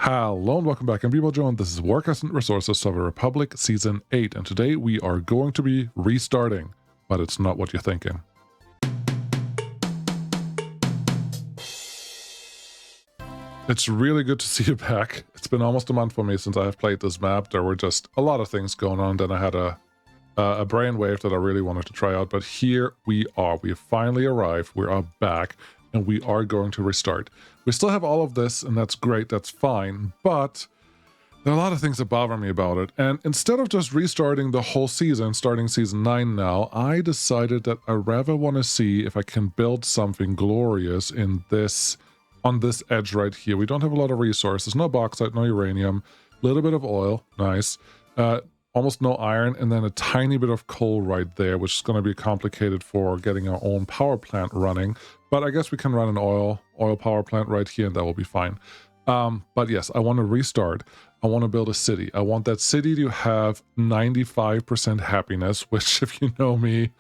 Hello and welcome back. I'm Joe, and this is Workers and Resources of a Republic Season 8, and today we are going to be restarting, but it's not what you're thinking. It's really good to see you back. It's been almost a month for me since I have played this map. There were just a lot of things going on. Then I had a brainwave that I really wanted to try out, but here we are. We have finally arrived. We are back, and we are going to restart. We still have all of this, and that's great. That's fine, but there are a lot of things that bother me about it. And instead of just restarting the whole season, starting season 9 now, I decided that I rather want to see if I can build something glorious in this, on this edge right here. We don't have a lot of resources. No bauxite, no uranium, a little bit of oil. Nice. Almost no iron, and then a tiny bit of coal right there, which is going to be complicated for getting our own power plant running. But I guess we can run an oil power plant right here, and that will be fine. But yes, I want to restart. I want to build a city. I want that city to have 95% happiness, which, if you know me,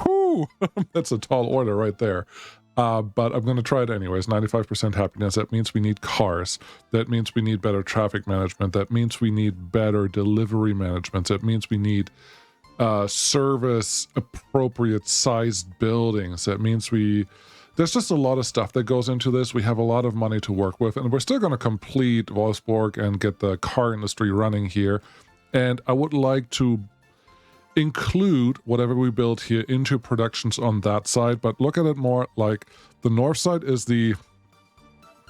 whoo, that's a tall order right there. But I'm going to try it anyways. 95% happiness. That means we need cars. That means we need better traffic management. That means we need better delivery management. That means we need service appropriate sized buildings. That means there's just a lot of stuff that goes into this. We have a lot of money to work with, and we're still going to complete Wolfsburg and get the car industry running here. And I would like to include whatever we build here into productions on that side, but look at it more like the north side is the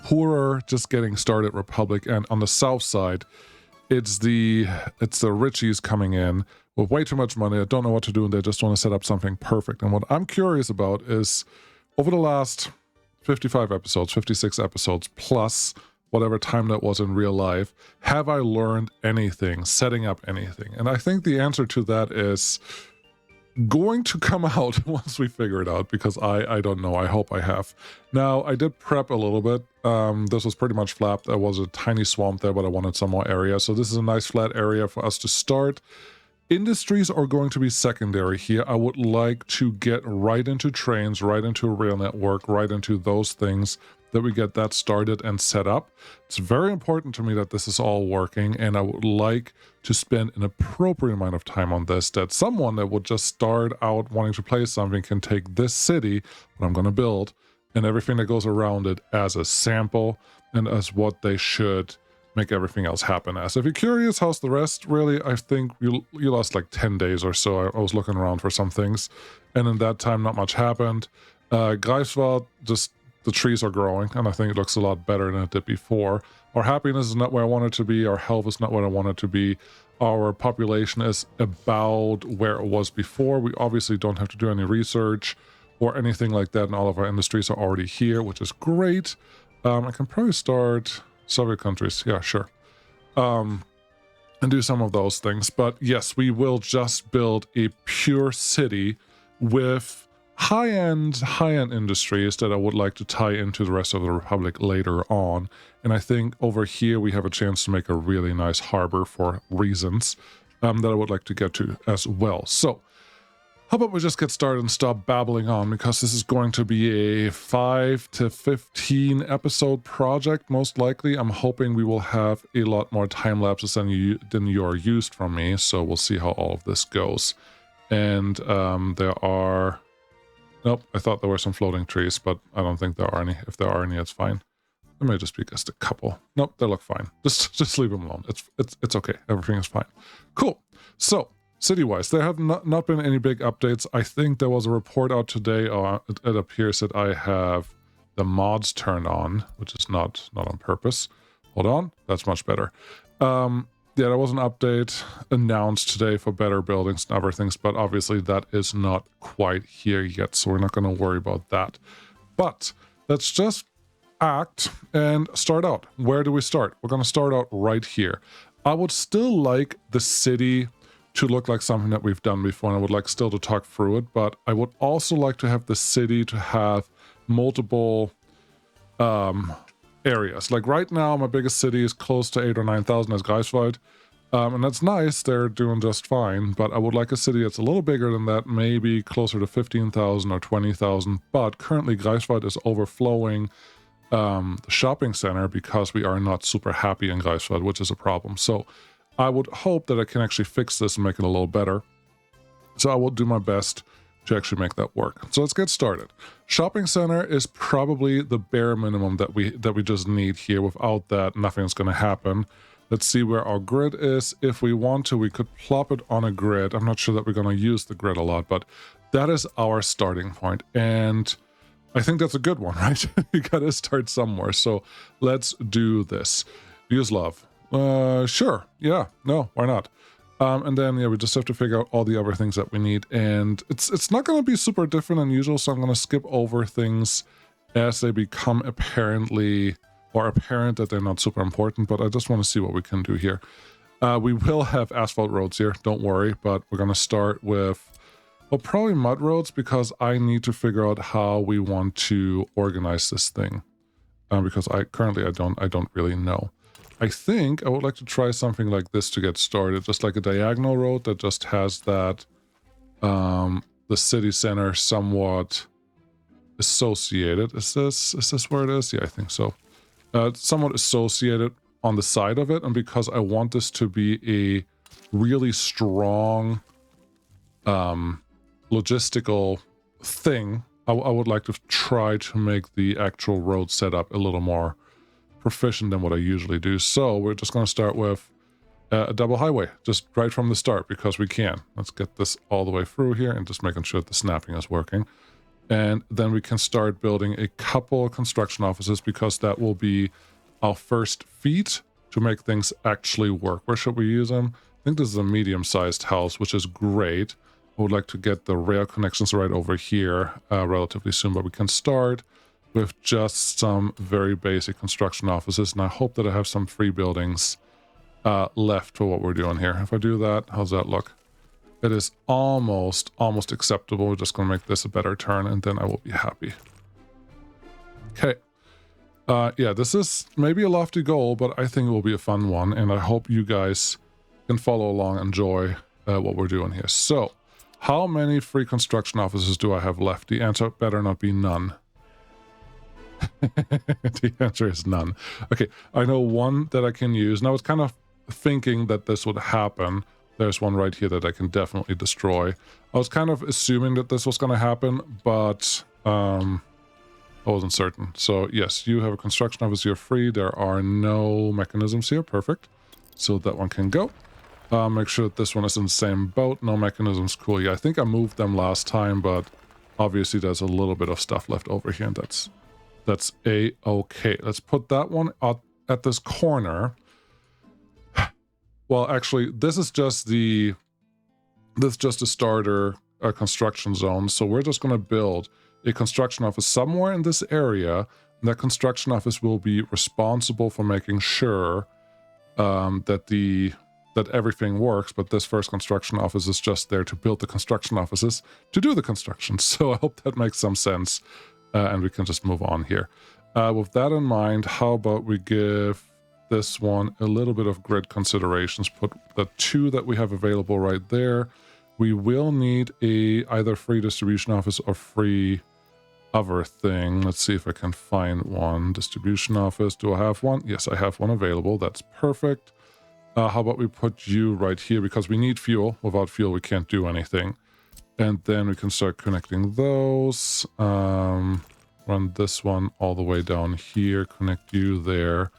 poorer, just getting started republic, and on the south side it's the richies coming in with way too much money. I don't know what to do, and they just want to set up something perfect. And what I'm curious about is, over the last 55 episodes, 56 episodes plus whatever time that was in real life, have I learned anything, setting up anything? And I think the answer to that is going to come out once we figure it out, because I don't know. I hope I have. Now, I did prep a little bit. This was pretty much flat. There was a tiny swamp there, but I wanted some more area. So this is a nice flat area for us to start. Industries are going to be secondary here. I would like to get right into trains, right into a rail network, right into those things, that we get that started and set up. It's very important to me that this is all working, and I would like to spend an appropriate amount of time on this, that someone that would just start out wanting to play something can take this city that I'm going to build and everything that goes around it as a sample and as what they should make everything else happen as. If you're curious, how's the rest? Really, I think you lost like 10 days or so. I was looking around for some things, and in that time, not much happened. Greifswald, just the trees are growing, and I think it looks a lot better than it did before. Our happiness is not where I want it to be. Our health is not where I want it to be. Our population is about where it was before. We obviously don't have to do any research or anything like that, and all of our industries are already here, which is great. I can probably start Soviet countries. Yeah, sure. And do some of those things. But yes, we will just build a pure city with high-end industries that I would like to tie into the rest of the Republic later on. And I think over here we have a chance to make a really nice harbor for reasons that I would like to get to as well. So how about we just get started and stop babbling on, because this is going to be a 5 to 15 episode project, most likely. I'm hoping we will have a lot more time lapses than you are used from me, so we'll see how all of this goes. And there are... Nope, I thought there were some floating trees, but I don't think there are any. If there are any, it's fine. There may just be just a couple. Nope, they look fine. Just leave them alone. It's okay. Everything is fine. Cool. So, city-wise, there have not been any big updates. I think there was a report out today. It appears that I have the mods turned on, which is not on purpose. Hold on. That's much better. Yeah, there was an update announced today for better buildings and other things, but obviously that is not quite here yet, so we're not going to worry about that. But let's just act and start out. Where do we start? We're going to start out right here. I would still like the city to look like something that we've done before, and I would like still to talk through it, but I would also like to have the city to have multiple areas. Like right now, my biggest city is close to 8,000 or 9,000 as Greifswald, and that's nice. They're doing just fine, but I would like a city that's a little bigger than that, maybe closer to 15,000 or 20,000. But currently, Greifswald is overflowing the shopping center because we are not super happy in Greifswald, which is a problem. So I would hope that I can actually fix this and make it a little better. So I will do my best to actually make that work. So let's get started. Shopping center is probably the bare minimum that we just need here. Without that, nothing's going to happen. Let's see where our grid is. If we want to, we could plop it on a grid. I'm not sure that we're going to use the grid a lot, but that is our starting point. And I think that's a good one, right? You got to start somewhere. So let's do this. Use love. Sure. Yeah. No, why not? And then, yeah, we just have to figure out all the other things that we need. And it's not going to be super different than usual, so I'm going to skip over things as they become apparent that they're not super important, but I just want to see what we can do here. We will have asphalt roads here, don't worry, but we're going to start with, well, probably mud roads, because I need to figure out how we want to organize this thing. Because I don't really know. I think I would like to try something like this to get started, just like a diagonal road that just has that, the city center somewhat associated. Is this where it is? Yeah, I think so. Somewhat associated on the side of it, and because I want this to be a really strong logistical thing, I would like to try to make the actual road setup a little more proficient than what I usually do. So we're just going to start with a double highway, just right from the start, because we can. Let's get this all the way through here and just making sure that the snapping is working. And then we can start building a couple of construction offices, because that will be our first feat to make things actually work. Where should we use them? I think this is a medium-sized house, which is great. I would like to get the rail connections right over here relatively soon, but we can start with just some very basic construction offices, and I hope that I have some free buildings left for what we're doing here. If I do that, how's that look? It is almost acceptable. We're just going to make this a better turn, and then I will be happy. Okay. Yeah, this is maybe a lofty goal, but I think it will be a fun one, and I hope you guys can follow along and enjoy what we're doing here. So, how many free construction offices do I have left? The answer better not be none. The answer is none. Okay, I know one that I can use. Now, I was kind of thinking that this would happen. There's one right here that I can definitely destroy. I was kind of assuming that this was going to happen, but I wasn't certain. So yes, you have a construction office, you're free. There are no mechanisms here. Perfect. So that one can go. Make sure that this one is in the same boat. No mechanisms. Cool. Yeah, I think I moved them last time, but obviously there's a little bit of stuff left over here, and that's a-okay. Let's put that one out at this corner. Well, actually, this is just a starter construction zone. So we're just going to build a construction office somewhere in this area. And that construction office will be responsible for making sure that everything works. But this first construction office is just there to build the construction offices to do the construction. So I hope that makes some sense. And we can just move on here. With that in mind, how about we give this one a little bit of grid considerations? Put the two that we have available right there. We will need either free distribution office or free other thing. Let's see if I can find one. Distribution office. Do I have one? Yes, I have one available. That's perfect. How about we put you right here, because we need fuel. Without fuel, we can't do anything. And then we can start connecting those. Run this one all the way down here. Connect you there.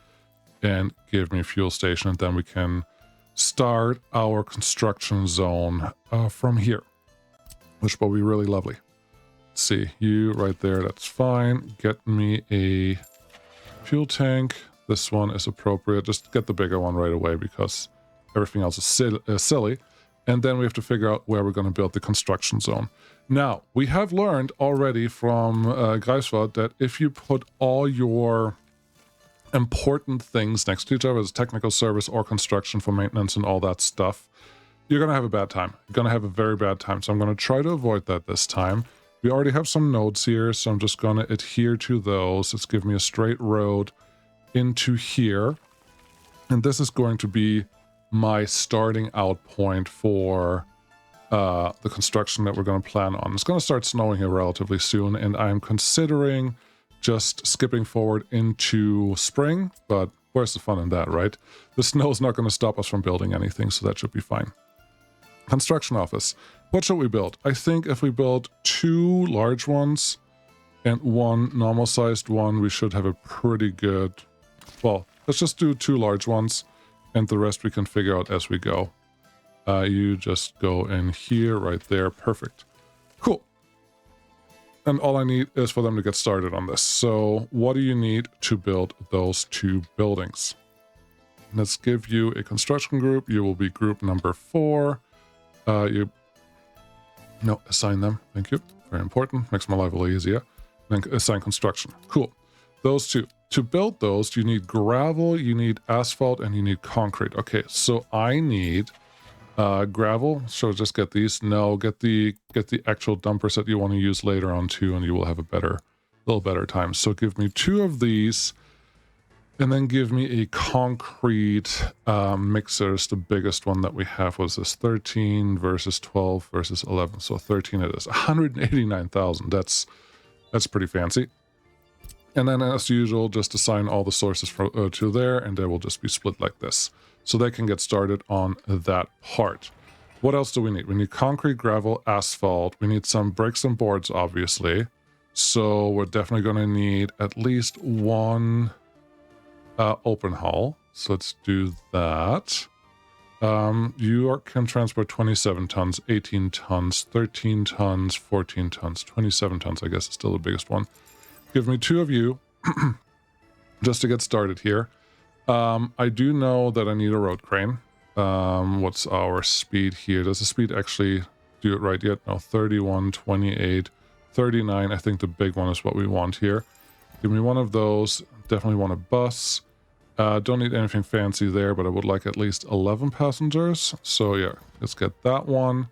And give me a fuel station. And then we can start our construction zone from here, which will be really lovely. Let's see, you right there. That's fine. Get me a fuel tank. This one is appropriate. Just get the bigger one right away, because everything else is silly. And then we have to figure out where we're going to build the construction zone. Now, we have learned already from Greifswald that if you put all your important things next to each other, as technical service or construction for maintenance and all that stuff, you're going to have a bad time. You're going to have a very bad time. So I'm going to try to avoid that this time. We already have some nodes here, so I'm just going to adhere to those. Let's give me a straight road into here. And this is going to be my starting out point for the construction that we're going to plan on. It's going to start snowing here relatively soon, and I'm considering just skipping forward into spring, but where's the fun in that, right? The snow is not going to stop us from building anything, so that should be fine. Construction office. What should we build? I think if we build 2 large ones and 1 normal-sized one, we should have a pretty good... Well, let's just do 2 large ones, and the rest we can figure out as we go. You just go in here, right there. Perfect. Cool. And all I need is for them to get started on this. So what do you need to build those 2 buildings? Let's give you a construction group. You will be group number 4. Assign them. Thank you. Very important. Makes my life a little easier. Then assign construction. Cool. Those 2. To build those, you need gravel, you need asphalt, and you need concrete. Okay, so I need gravel. So just get these. No, get the actual dumpers that you want to use later on too, and you will have a little better time. So give me 2 of these, and then give me a concrete mixer. It's the biggest one that we have. Was this 13 versus 12 versus 11? So 13 it is. 189,000. That's pretty fancy. And then as usual, just assign all the sources to there, and they will just be split like this. So they can get started on that part. What else do we need? We need concrete, gravel, asphalt. We need some bricks and boards, obviously. So we're definitely going to need at least 1 open hull. So let's do that. You can transport 27 tons, 18 tons, 13 tons, 14 tons, 27 tons, I guess is still the biggest one. Give me 2 of you just to get started here. I do know that I need a road crane. What's our speed here? Does the speed actually do it right yet? No, 31, 28, 39. I think the big one is what we want here. Give me 1 of those. Definitely want a bus. Don't need anything fancy there, but I would like at least 11 passengers. So yeah, let's get that one.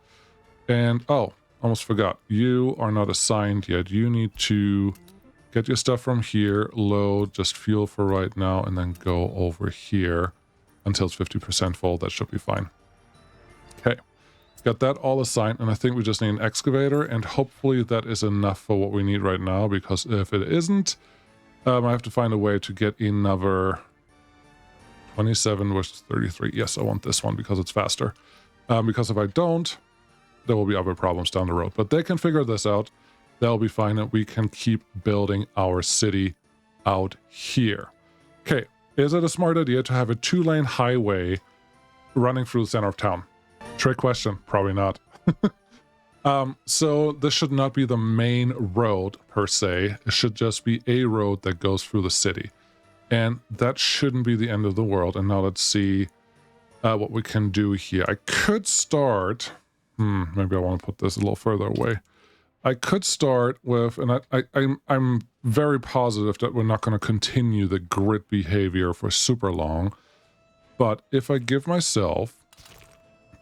And oh, almost forgot. You are not assigned yet. You need to get your stuff from here, load, just fuel for right now, and then go over here until it's 50% full. That should be fine. Okay, got that all assigned, and I think we just need an excavator, and hopefully that is enough for what we need right now, because if it isn't, I have to find a way to get another 27 versus 33. Yes, I want this one because it's faster. Because if I don't, there will be other problems down the road. But they can figure this out. That'll be fine, and we can keep building our city out here. Okay, is it a smart idea to have a 2-lane highway running through the center of town? Trick question, probably not. So this should not be the main road per se. It should just be a road that goes through the city. And that shouldn't be the end of the world. And now let's see what we can do here. I could start... maybe I want to put this a little further away. I could start with, and I'm very positive that we're not going to continue the grid behavior for super long. But if I give myself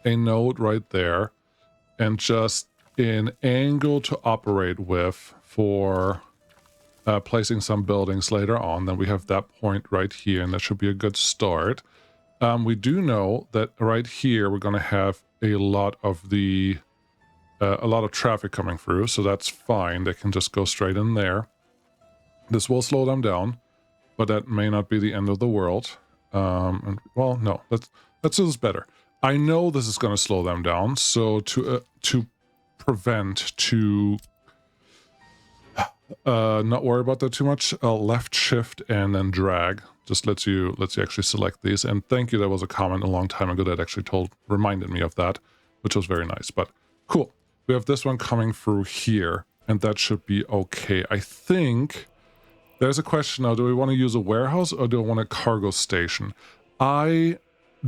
a node right there and just an angle to operate with for placing some buildings later on, then we have that point right here, and that should be a good start. We do know that right here we're going to have a lot of traffic coming through, so that's fine. They can just go straight in there. This will slow them down, but that may not be the end of the world. And well, no, let's do this better. I know this is going to slow them down, so to not worry about that too much, left shift and then drag just lets you actually select these. And thank you, there was a comment a long time ago that actually reminded me of that, which was very nice. But cool, we have this one coming through here, and that should be okay. I think there's a question now, do we want to use a warehouse or do I want a cargo station? I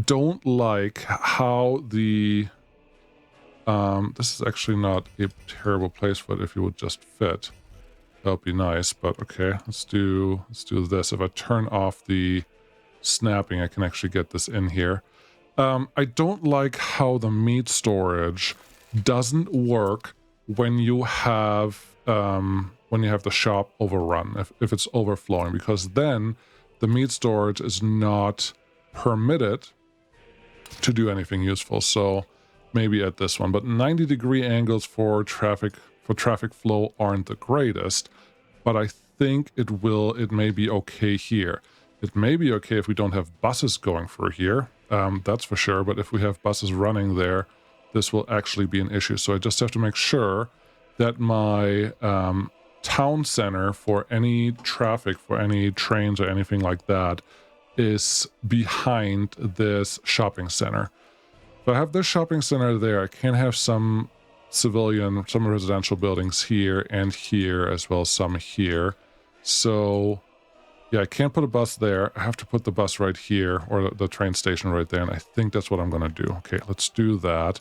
don't like how the this is actually not a terrible place for it if you would just fit. That would be nice, but okay, let's do this. If I turn off the snapping, I can actually get this in here. I don't like how the meat storage doesn't work when you have the shop overrun, if it's overflowing, because then the meat storage is not permitted to do anything useful. So maybe at this one, but 90-degree angles for traffic flow aren't the greatest. But I think it may be okay here. It may be okay if we don't have buses going through here, that's for sure, but if we have buses running there, this will actually be an issue. So I just have to make sure that my town center for any traffic, for any trains or anything like that, is behind this shopping center. If I have this shopping center there, I can have some some residential buildings here and here, as well as some here. So yeah, I can't put a bus there. I have to put the bus right here, or the train station right there, and I think that's what I'm going to do. Okay, let's do that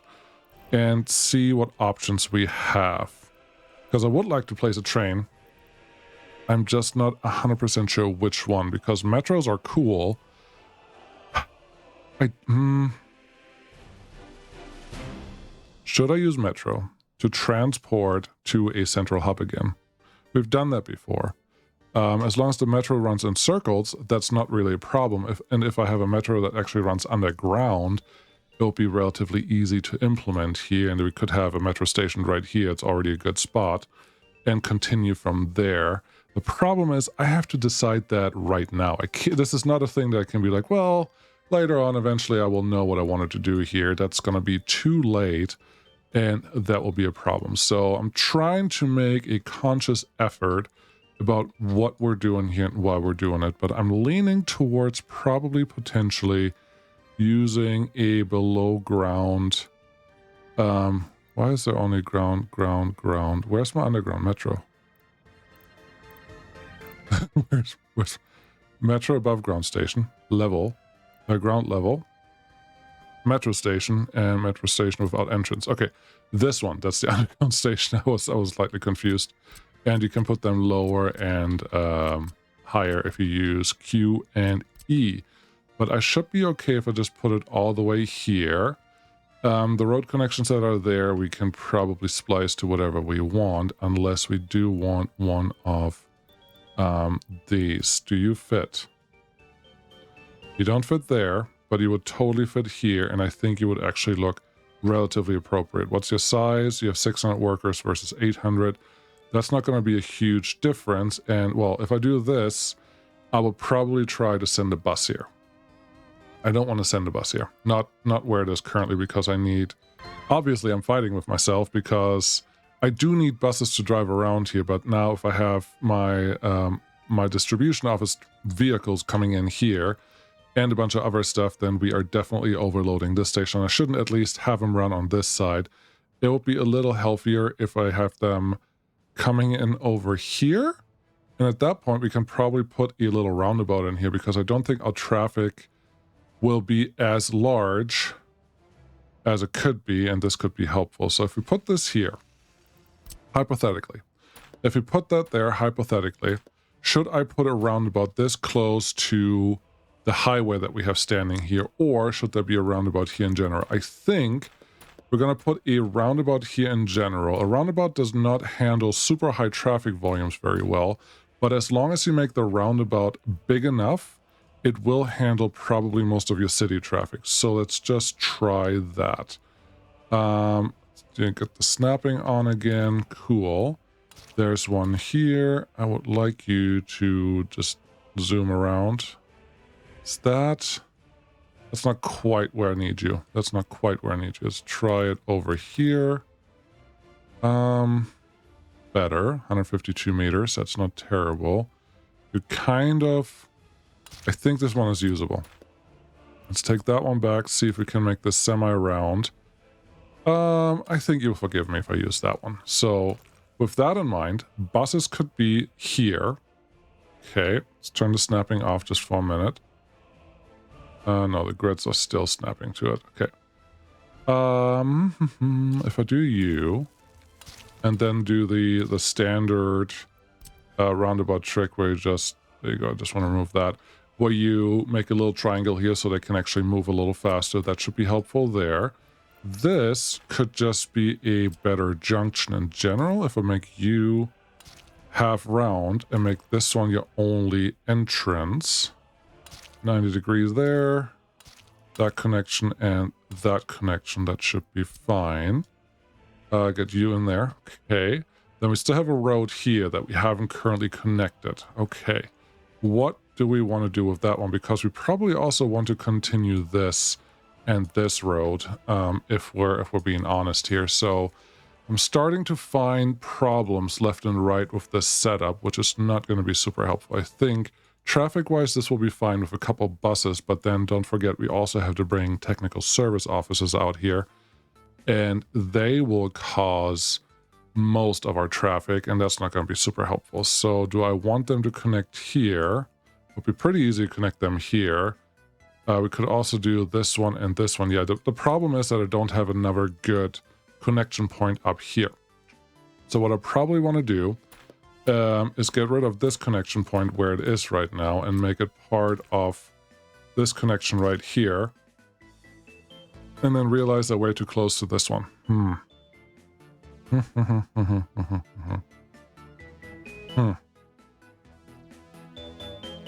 and see what options we have. Because I would like to place a train. I'm just not 100% sure which one, because metros are cool. Should I use metro to transport to a central hub again? We've done that before. As long as the metro runs in circles, that's not really a problem. If I have a metro that actually runs underground, it'll be relatively easy to implement here, and we could have a metro station right here. It's already a good spot, and continue from there. The problem is I have to decide that right now. This is not a thing that I can be like, well, later on, eventually I will know what I wanted to do here. That's going to be too late, and that will be a problem. So I'm trying to make a conscious effort about what we're doing here and why we're doing it, but I'm leaning towards probably potentially using a below ground. Why is there only ground? Where's my underground metro? where's metro above ground station level, ground level, metro station, and metro station without entrance. Okay, this one, that's the underground station. I was slightly confused. And you can put them lower and higher if you use Q and E. But I should be okay if I just put it all the way here. The road connections that are there, we can probably splice to whatever we want, unless we do want one of these. Do you fit? You don't fit there, but you would totally fit here, and I think you would actually look relatively appropriate. What's your size? You have 600 workers versus 800. That's not going to be a huge difference, and well, if I do this, I will probably try to send a bus here. I don't want to send a bus here. Not where it is currently, because I need... Obviously, I'm fighting with myself because I do need buses to drive around here, but now if I have my my distribution office vehicles coming in here and a bunch of other stuff, then we are definitely overloading this station. I shouldn't at least have them run on this side. It will be a little healthier if I have them coming in over here. And at that point, we can probably put a little roundabout in here, because I don't think our traffic will be as large as it could be, and this could be helpful. So if we put this here, hypothetically, if we put that there, hypothetically, should I put a roundabout this close to the highway that we have standing here, or should there be a roundabout here in general? I think we're going to put a roundabout here in general. A roundabout does not handle super high traffic volumes very well, but as long as you make the roundabout big enough, it will handle probably most of your city traffic. So let's just try that. Get the snapping on again. Cool. There's one here. I would like you to just zoom around. Is that... That's not quite where I need you. That's not quite where I need you. Let's try it over here. Better. 152 meters. That's not terrible. You kind of... I think this one is usable. Let's take that one back, see if we can make this semi-round. I think you'll forgive me if I use that one. So, with that in mind, buses could be here. Okay, let's turn the snapping off just for a minute. No, the grids are still snapping to it. Okay. If I do you, and then do the standard roundabout trick where you just... There you go, I just want to remove that. Where you make a little triangle here so they can actually move a little faster. That should be helpful there. This could just be a better junction in general. If I make you half round and make this one your only entrance. 90 degrees there. That connection and that connection. That should be fine. Get you in there. Okay. Then we still have a road here that we haven't currently connected. Okay, what do we want to do with that one? Because we probably also want to continue this and this road, if we're being honest here. So I'm starting to find problems left and right with this setup, which is not going to be super helpful. I think traffic-wise, this will be fine with a couple buses, but then don't forget, we also have to bring technical service officers out here, and they will cause most of our traffic, and that's not going to be super helpful. So do I want them to connect here? It would be pretty easy to connect them here. We could also do this one and this one. Yeah, the problem is that I don't have another good connection point up here. So what I probably want to do is get rid of this connection point where it is right now and make it part of this connection right here. And then realize that we're too close to this one.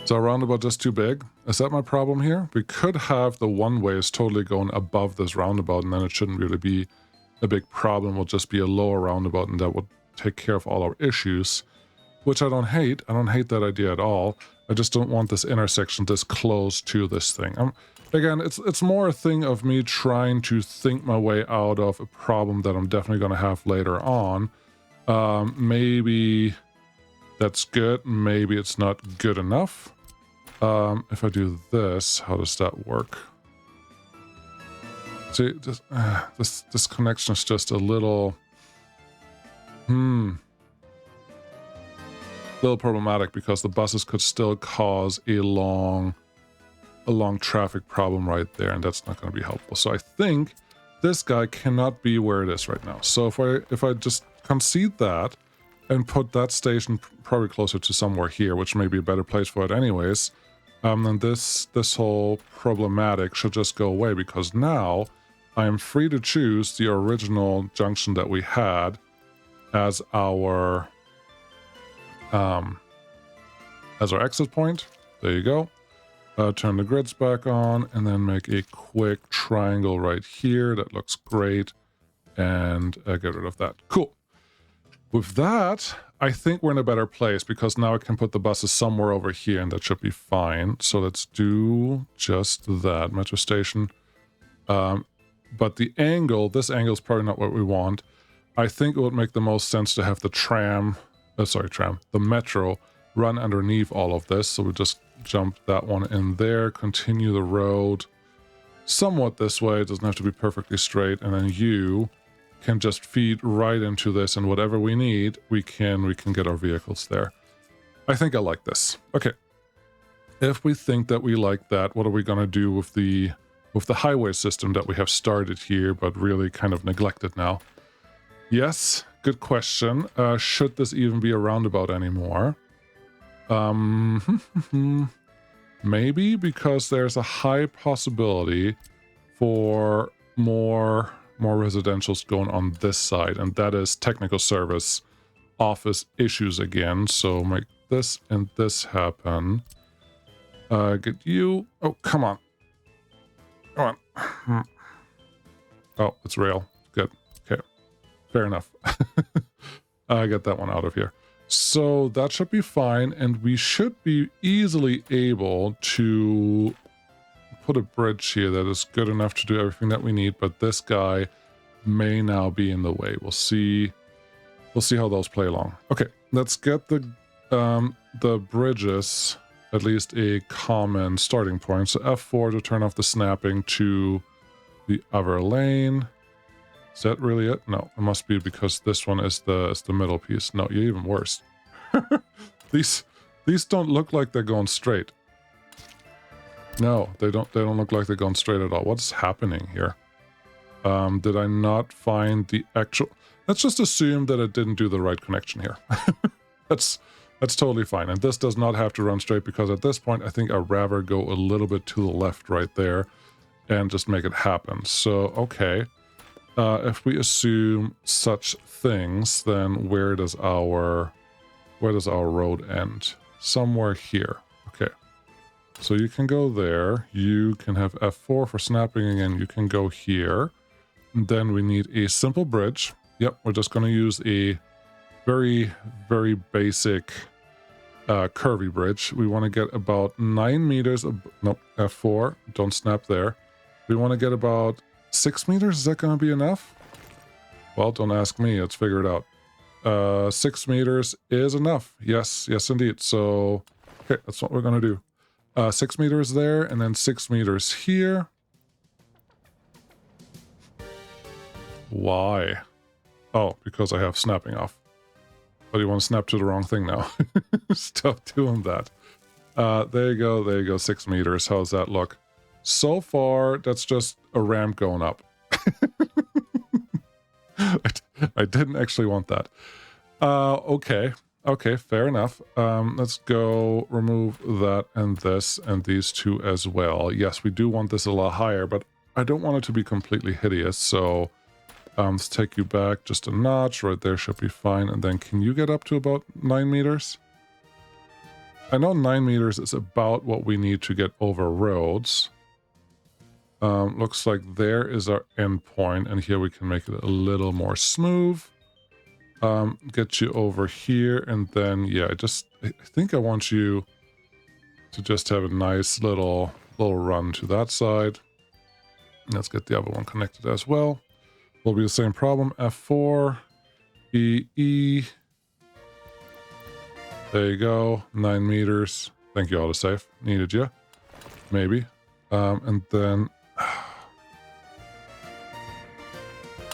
So a roundabout just too big? Is that my problem here? We could have the one-ways totally going above this roundabout, and then it shouldn't really be a big problem. Will just be a lower roundabout, and that will take care of all our issues, which I don't hate. I don't hate that idea at all. I just don't want this intersection this close to this thing. Again, it's more a thing of me trying to think my way out of a problem that I'm definitely going to have later on. Maybe that's good. Maybe it's not good enough. If I do this, how does that work? See, this connection is just a little... little problematic, because the buses could still cause a long traffic problem right there, and that's not going to be helpful. So I think this guy cannot be where it is right now. So if I just concede that and put that station probably closer to somewhere here, which may be a better place for it anyways, then this whole problematic should just go away, because now I am free to choose the original junction that we had as our exit point. There you go. Turn the grids back on, and then make a quick triangle right here. That looks great. And get rid of that. Cool. With that, I think we're in a better place, because now I can put the buses somewhere over here, and that should be fine. So let's do just that. Metro station. But this angle is probably not what we want. I think it would make the most sense to have the the metro run underneath all of this. So we'll just jump that one in there, continue the road somewhat this way. It doesn't have to be perfectly straight, and then you can just feed right into this, and whatever we need, we can get our vehicles there. I think I like this. Okay. If we think that we like that, what are we going to do with the highway system that we have started here, but really kind of neglected now? Yes, good question. Should this even be a roundabout anymore? Maybe, because there's a high possibility for more residentials going on this side, and that is technical service office issues again. So make this and this happen. Get you. Oh, come on. Come on. Oh, it's rail. Good. Okay. Fair enough. I get that one out of here. So that should be fine, and we should be easily able to put a bridge here that is good enough to do everything that we need, but this guy may now be in the way. We'll see how those play along. Okay, let's get the bridges at least a common starting point. So F4 to turn off the snapping to the other lane. Is that really it? No, it must be because this one is the middle piece. No, you're even worse. These don't look like they're going straight. No, they don't look like they're going straight at all. What's happening here? Did I not find the actual... Let's just assume that it didn't do the right connection here. That's totally fine. And this does not have to run straight, because at this point, I think I'd rather go a little bit to the left right there and just make it happen. So, okay. If we assume such things, then where does our road end? Somewhere here. Okay. So you can go there. You can have F4 for snapping again. You can go here. And then we need a simple bridge. Yep, we're just going to use a very, very basic curvy bridge. We want to get about 9 meters. Nope, F4. Don't snap there. We want to get about 6 meters. Is that going to be enough? Well, don't ask me. Let's figure it out. 6 meters is enough. Yes, yes, indeed. So, okay, that's what we're going to do. 6 meters there, and then 6 meters here. Why? Oh, because I have snapping off. But you want to snap to the wrong thing now. Stop doing that. There you go, there you go, 6 meters. How's that look? So far, that's just a ramp going up. I didn't actually want that. Okay, fair enough. Let's go remove that and this and these two as well. Yes, we do want this a lot higher, but I don't want it to be completely hideous, so let's take you back just a notch. Right there should be fine. And then can you get up to about 9 meters? I know 9 meters is about what we need to get over roads. Looks like there is our end point, and here we can make it a little more smooth. Get you over here, and then, yeah, I think I want you to just have a nice little run to that side. Let's get the other one connected as well. Will be the same problem. F4, E. There you go. 9 meters. Thank you, autosave. Needed you. Maybe. And then...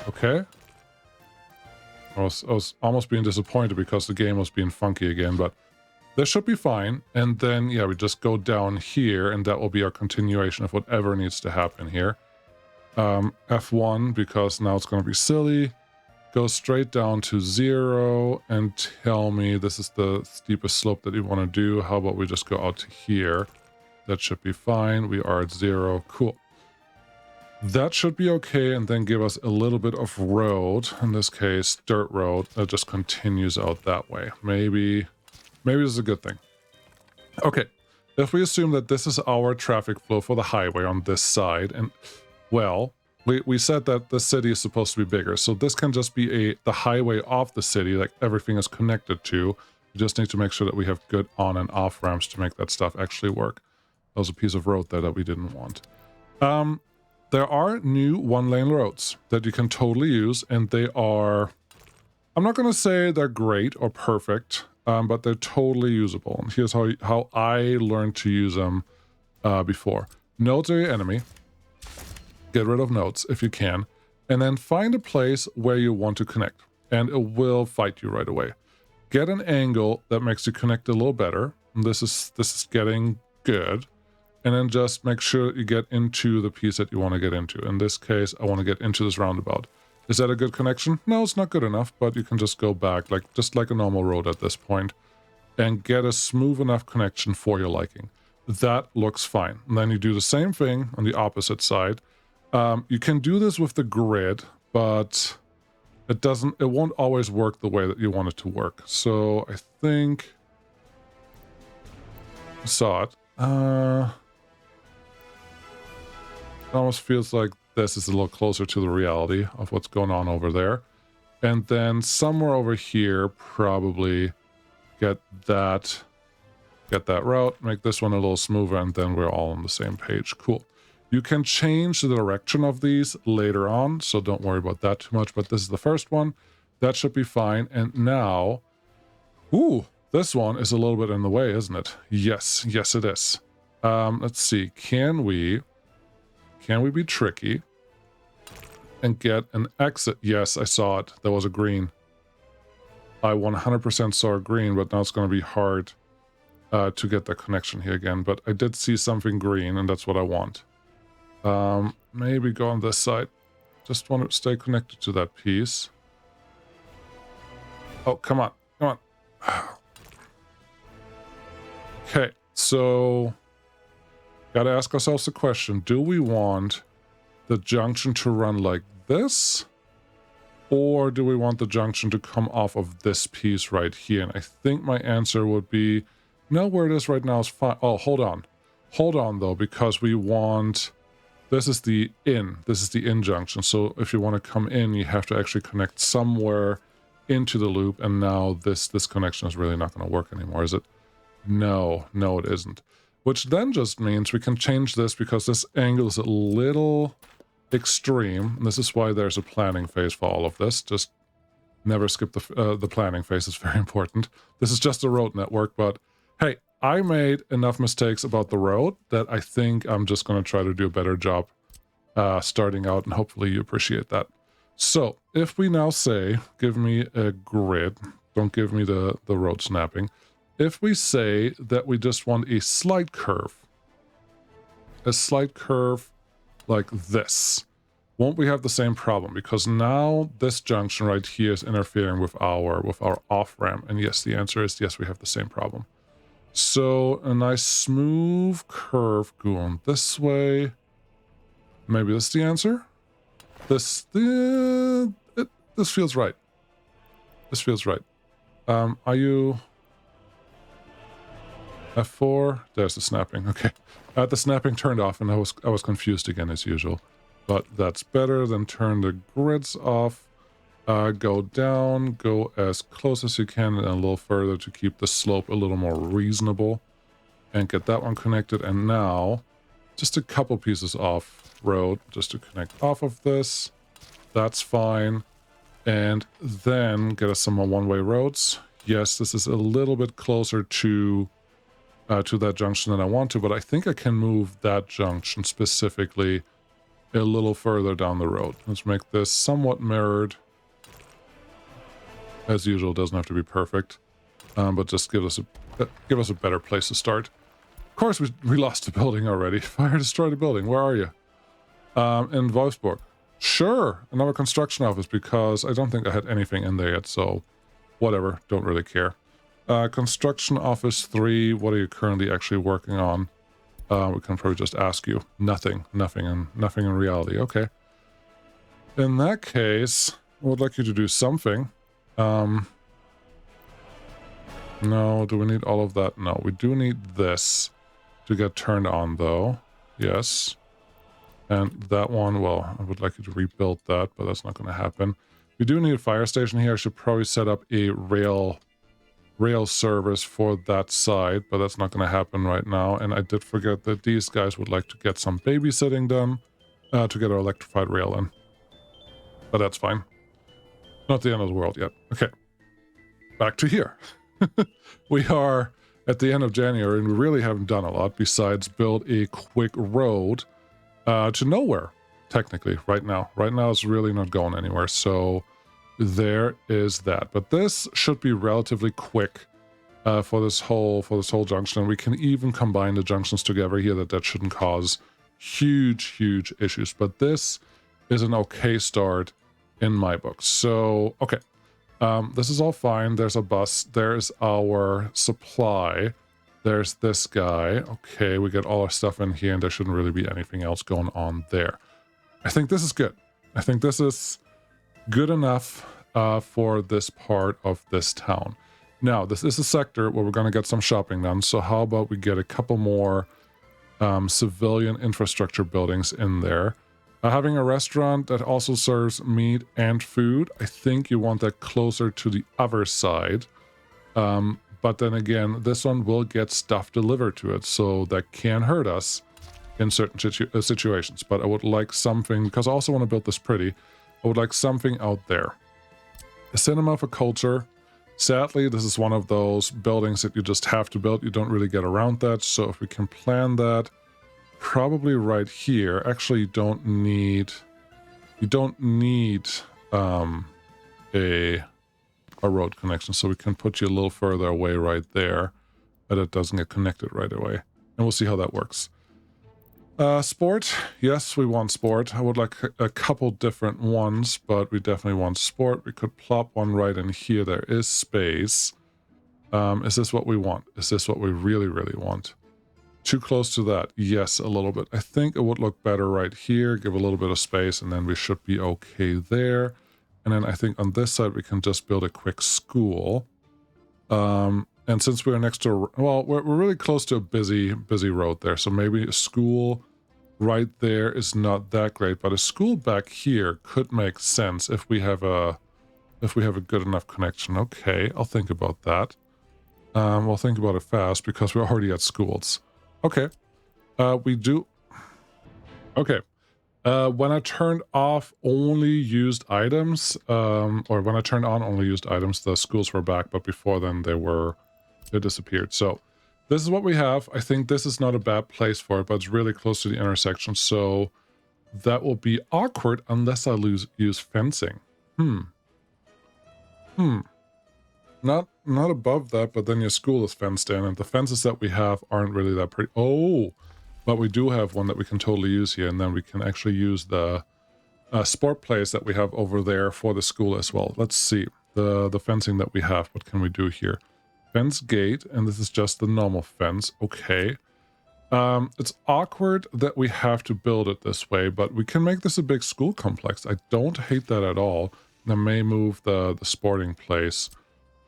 Okay. I was almost being disappointed because the game was being funky again, but this should be fine. And then, yeah, we just go down here, and that will be our continuation of whatever needs to happen here. F1, because now it's going to be silly. Go straight down to 0 and tell me this is the steepest slope that you want to do. How about we just go out to here? That should be fine. We are at 0. Cool. That should be okay, and then give us a little bit of road, in this case dirt road, that just continues out that way. Maybe this is a good thing. Okay, if we assume that this is our traffic flow for the highway on this side, and well, we said that the city is supposed to be bigger, so this can just be the highway of the city, like everything is connected to. We just need to make sure that we have good on and off ramps to make that stuff actually work. That was a piece of road there that we didn't want. There are new one-lane roads that you can totally use, and they are... I'm not going to say they're great or perfect, but they're totally usable. And here's how I learned to use them before. Nodes are your enemy. Get rid of nodes if you can. And then find a place where you want to connect, and it will fight you right away. Get an angle that makes you connect a little better. And this is getting good. And then just make sure you get into the piece that you want to get into. In this case, I want to get into this roundabout. Is that a good connection? No, it's not good enough, but you can just go back, just like a normal road at this point, and get a smooth enough connection for your liking. That looks fine. And then you do the same thing on the opposite side. You can do this with the grid, but it won't always work the way that you want it to work. So I think I saw it. It almost feels like this is a little closer to the reality of what's going on over there. And then somewhere over here, probably get that route, make this one a little smoother, and then we're all on the same page. Cool. You can change the direction of these later on, so don't worry about that too much, but this is the first one. That should be fine. And now, ooh, this one is a little bit in the way, isn't it? Yes, yes it is. Let's see, can we be tricky and get an exit? Yes, I saw it. There was a green. I 100% saw a green, but now it's going to be hard to get that connection here again. But I did see something green, and that's what I want. Maybe go on this side. Just want to stay connected to that piece. Oh, come on. Come on. Okay, so... Gotta ask ourselves the question, do we want the junction to run like this? Or do we want the junction to come off of this piece right here? And I think my answer would be, no, where it is right now is fine. Oh, hold on. Hold on, though, because we want... This is the in. This is the in junction. So if you want to come in, you have to actually connect somewhere into the loop, and now this connection is really not going to work anymore, is it? No, it isn't. Which then just means we can change this because this angle is a little extreme. And this is why there's a planning phase for all of this. Just never skip the planning phase. It's very important. This is just a road network, but hey, I made enough mistakes about the road that I think I'm just going to try to do a better job starting out, and hopefully you appreciate that. So if we now say, give me a grid, don't give me the road snapping. If we say that we just want a slight curve like this, won't we have the same problem? Because now this junction right here is interfering with our off-ramp. And yes, the answer is yes, we have the same problem. So a nice smooth curve going this way. Maybe this is the answer? This feels right. This feels right. Are you... F4? There's the snapping. Okay. The snapping turned off and I was confused again as usual. But that's better than turn the grids off. Go down, go as close as you can and a little further to keep the slope a little more reasonable. And get that one connected. And now, just a couple pieces off road just to connect off of this. That's fine. And then get us some more one-way roads. Yes, this is a little bit closer to that junction than I want to, but I think I can move that junction specifically a little further down the road. Let's make this somewhat mirrored. As usual, doesn't have to be perfect, but just give us a better place to start. Of course, we lost the building already. Fire destroyed the building. Where are you? In Wolfsburg. Sure, another construction office, because I don't think I had anything in there yet, so whatever, don't really care. Construction office 3, what are you currently actually working on? We can probably just ask you. Nothing in reality. Okay. In that case, I would like you to do something. No, do we need all of that? No, we do need this to get turned on though. Yes. And that one, well, I would like you to rebuild that, but that's not going to happen. We do need a fire station here. I should probably set up a rail service for that side, but that's not going to happen right now. And I did forget that these guys would like to get some babysitting done to get our electrified rail in. But that's fine. Not the end of the world yet. Okay. Back to here. We are at the end of January and we really haven't done a lot besides build a quick road to nowhere, technically, right now. Right now it's really not going anywhere, so there is that. But this should be relatively quick for this whole junction. We can even combine the junctions together here. That shouldn't cause huge issues. But this is an okay start in my book. So okay, this is all fine. There's a bus. There's our supply. There's this guy. Okay, we get all our stuff in here, and there shouldn't really be anything else going on there. I think this is good. I think this is good enough for this part of this town. Now, this is a sector where we're going to get some shopping done, so how about we get a couple more civilian infrastructure buildings in there. Having a restaurant that also serves meat and food, I think you want that closer to the other side. But then again, this one will get stuff delivered to it, so that can hurt us in certain situations. But I would like something, because I also want to build this pretty, I would like something out there. A cinema for culture. Sadly, this is one of those buildings that you just have to build. You don't really get around that. So if we can plan that, probably right here. Actually, you don't need a road connection, so we can put you a little further away right there, but it doesn't get connected right away. And we'll see how that works. Sport. Yes, we want sport. I would like a couple different ones, but we definitely want sport. We could plop one right in here. There is space. Is this what we want? Is this what we really want? Too close to that? Yes, a little bit. I think it would look better right here. Give a little bit of space, and then we should be okay there. And then I think on this side, we can just build a quick school. And since we're next to, well, we're really close to a busy road there. So maybe a school right there is not that great, but a school back here could make sense if we have a if we have a good enough connection. Okay, I'll think about that. We'll think about it fast because we're already at schools. Okay. We do... Okay. When I turned off only used items, or when I turned on only used items, the schools were back, but before then they disappeared. So this is what we have. I think this is not a bad place for it, but it's really close to the intersection, so that will be awkward unless I use fencing. Not above that, but then your school is fenced in, and the fences that we have aren't really that pretty. Oh, but we do have one that we can totally use here, and then we can actually use the sport place that we have over there for the school as well. Let's see the fencing that we have. What can we do here? Fence gate, and this is just the normal fence. Okay. It's awkward that we have to build it this way, but we can make this a big school complex. I don't hate that at all. I may move the sporting place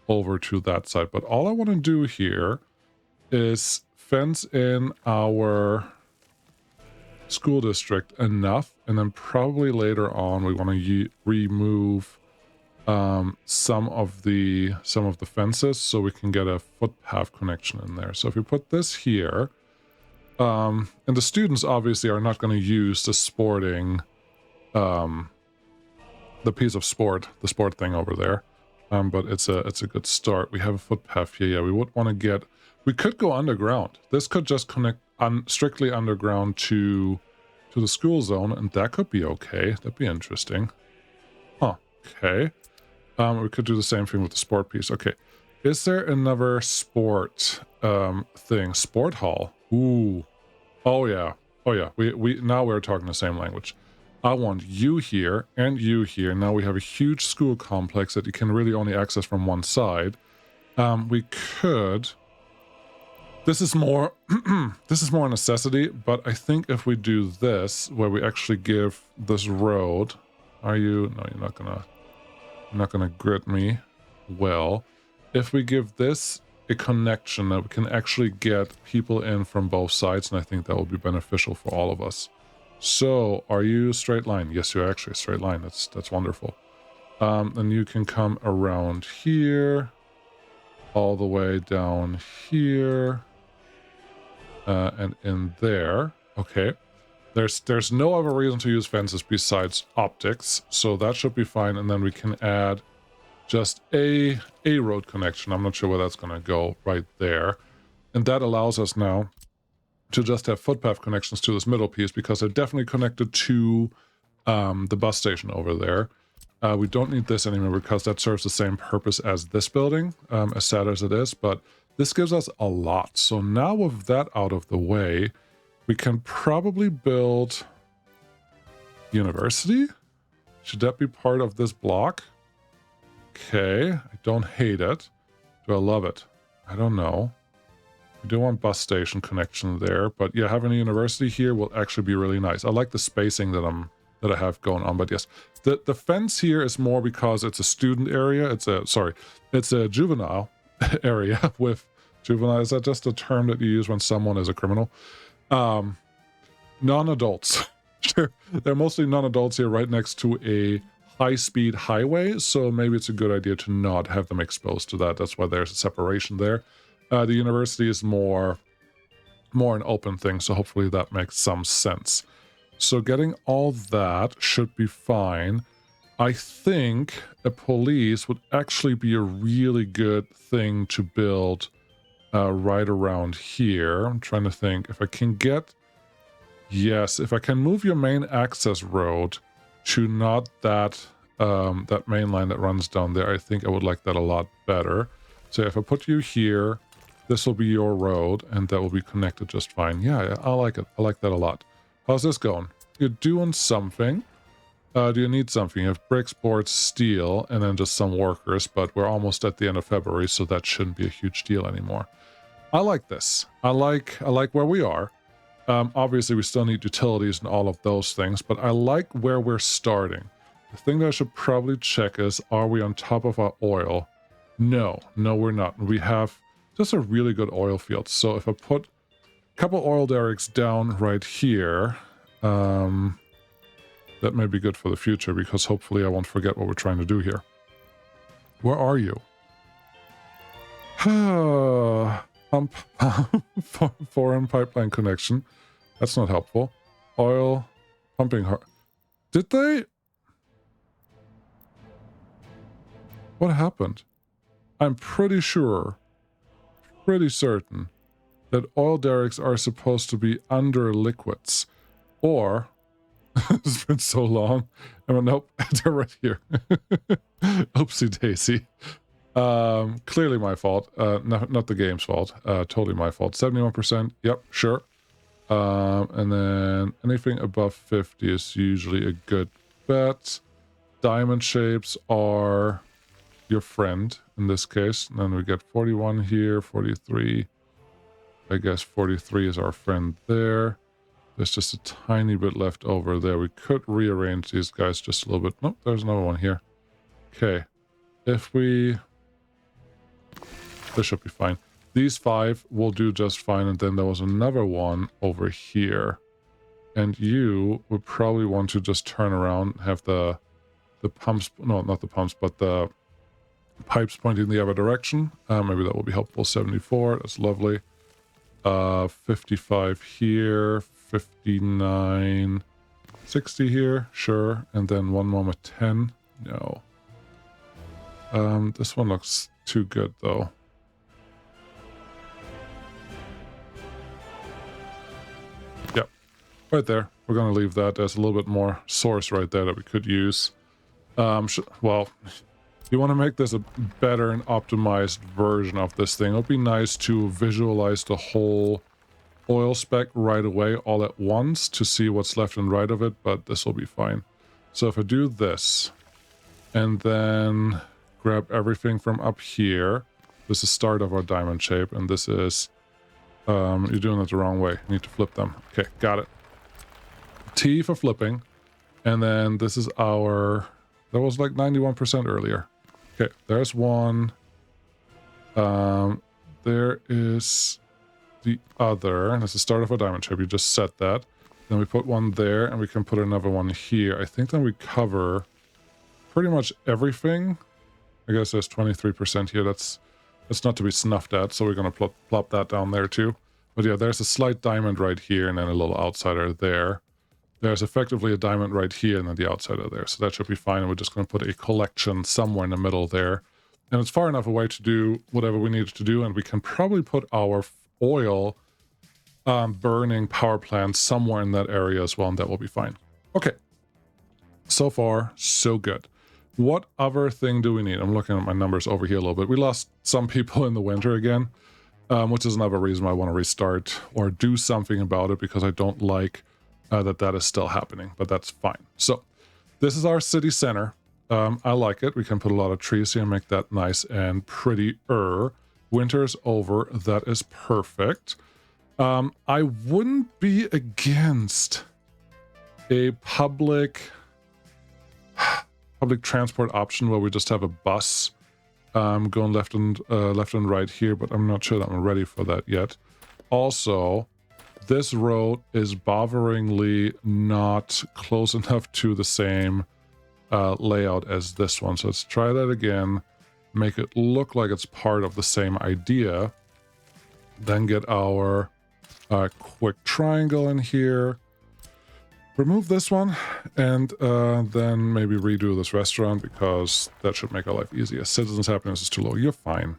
over to that side, but all I want to do here is fence in our school district enough, and then probably later on we want to remove some of the fences so we can get a footpath connection in there. So if we put this here, and the students obviously are not going to use the sporting the piece of sport, the sport thing over there, but it's a good start. We have a footpath here. Yeah, we would want to get... We could go underground. This could just connect strictly underground to the school zone, and that could be okay. That'd be interesting. Huh. Okay. We could do the same thing with the sport piece. Okay. Is there another sport thing? Sport hall. Ooh. Oh yeah. Oh yeah. We now we're talking the same language. I want you here and you here. Now we have a huge school complex that you can really only access from one side. We could... This is more this is more a necessity, but I think if we do this, where we actually give this road... Are you... No, you're not gonna grit me. Well, if we give this a connection that we can actually get people in from both sides, and I think that will be beneficial for all of us. So, are you straight line? Yes, you're actually a straight line. That's wonderful. And you can come around here, all the way down here, and in there. Okay. There's no other reason to use fences besides optics, so that should be fine. And then we can add just a road connection. I'm not sure where that's going to go right there. And that allows us now to just have footpath connections to this middle piece, because they're definitely connected to the bus station over there. We don't need this anymore because that serves the same purpose as this building, as sad as it is, but this gives us a lot. So now with that out of the way, we can probably build university. Should that be part of this block? Okay, I don't hate it. Do I love it? I don't know. We do want bus station connection there, but yeah, having a university here will actually be really nice. I like the spacing that I have going on, but yes, the fence here is more because it's a student area. It's a juvenile area with juvenile. Is that just a term that you use when someone is a criminal? Non-adults. Sure, they're mostly non-adults here, right next to a high-speed highway, so maybe it's a good idea to not have them exposed to that. That's why there's a separation there. The university is more an open thing, so hopefully that makes some sense. So getting all that should be fine. I think a police would actually be a really good thing to build right around here. I'm trying to think if I can get... Yes, if I can move your main access road to not that main line that runs down there, I think I would like that a lot better. So if I put you here, this will be your road, and that will be connected just fine. Yeah, I like it. I like that a lot. How's this going? You're doing something. Do you need something? You have bricks, boards, steel, and then just some workers, but we're almost at the end of February, so that shouldn't be a huge deal anymore. I like this. I like where we are. Obviously, we still need utilities and all of those things, but I like where we're starting. The thing that I should probably check is, are we on top of our oil? No, we're not. We have just a really good oil field. So if I put a couple oil derricks down right here, that may be good for the future, because hopefully I won't forget what we're trying to do here. Where are you? Pump foreign pipeline connection. That's not helpful. Oil pumping hard. Did they? What happened? I'm pretty sure, pretty certain, that oil derricks are supposed to be under liquids. Or, it's been so long. I mean, nope, they're right here. Oopsie daisy. Clearly my fault. Not the game's fault. Totally my fault. 71%. Yep, sure. And then anything above 50 is usually a good bet. Diamond shapes are your friend in this case. And then we get 41 here, 43. I guess 43 is our friend there. There's just a tiny bit left over there. We could rearrange these guys just a little bit. Nope, there's another one here. Okay. If we... This should be fine. These 5 will do just fine. And then there was another one over here. And you would probably want to just turn around, have the pumps... No, not the pumps, but the pipes pointing the other direction. Maybe that will be helpful. 74, that's lovely. 55 here, 59, 60 here, sure. And then one more with 10. No. This one looks too good though. Yep, right there. We're gonna leave that. There's a little bit more source right there that we could use. Well, you want to make this a better and optimized version of this thing. It would be nice to visualize the whole oil spec right away all at once to see what's left and right of it, but this will be fine. So if I do this and then grab everything from up here, this is the start of our diamond shape, and this is you're doing it the wrong way. You need to flip them. Okay, got it. T for flipping, and then this is our, that was like 91% earlier. Okay, there's one. There is the other. That's the start of a diamond shape. You just set that. Then we put one there, and we can put another one here. I think then we cover pretty much everything. I guess there's 23% here. That's not to be snuffed at, so we're going to plop that down there too. But yeah, there's a slight diamond right here, and then a little outsider there. There's effectively a diamond right here and then the outsider there. So that should be fine. And we're just going to put a collection somewhere in the middle there. And it's far enough away to do whatever we need to do. And we can probably put our oil burning power plant somewhere in that area as well. And that will be fine. Okay. So far, so good. What other thing do we need? I'm looking at my numbers over here a little bit. We lost some people in the winter again, which is another reason why I want to restart or do something about it, because I don't like that is still happening, but that's fine. So this is our city center. I like it. We can put a lot of trees here and make that nice and pretty-er. Winter's over. That is perfect. I wouldn't be against a public transport option where we just have a bus going left and right here, but I'm not sure that I'm ready for that yet. Also, this road is botheringly not close enough to the same layout as this one. So let's try that again. Make it look like it's part of the same idea. Then get our quick triangle in here. Remove this one. And then maybe redo this restaurant, because that should make our life easier. Citizens' happiness is too low. You're fine.